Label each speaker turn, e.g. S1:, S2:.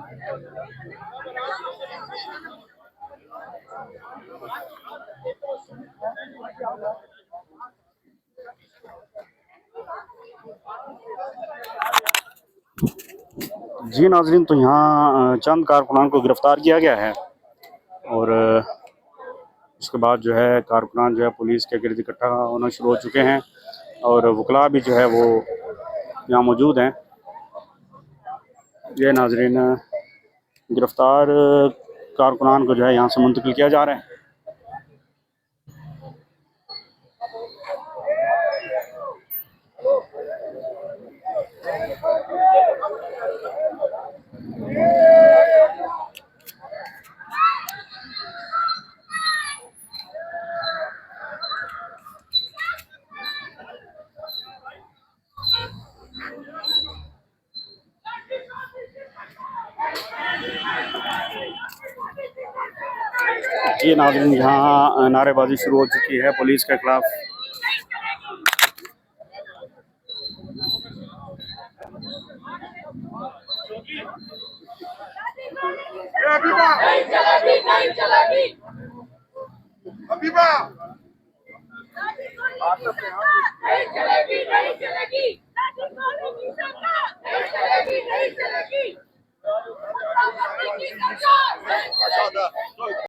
S1: जी नाजरीन, तो यहाँ चंद कारकुनान को गिरफ़्तार किया गया है और उसके बाद जो है कारकुनान जो है पुलिस के गिर्द इकट्ठा होना शुरू हो चुके हैं और वकला भी जो है वो यहाँ मौजूद हैं। ये नाजरीन गिरफ़्तार कारकुनान को जो है यहाँ से मुंतकिल किया जा रहा है। ये नाज़रीन यहाँ नारेबाजी शुरू हो चुकी है पुलिस के खिलाफ।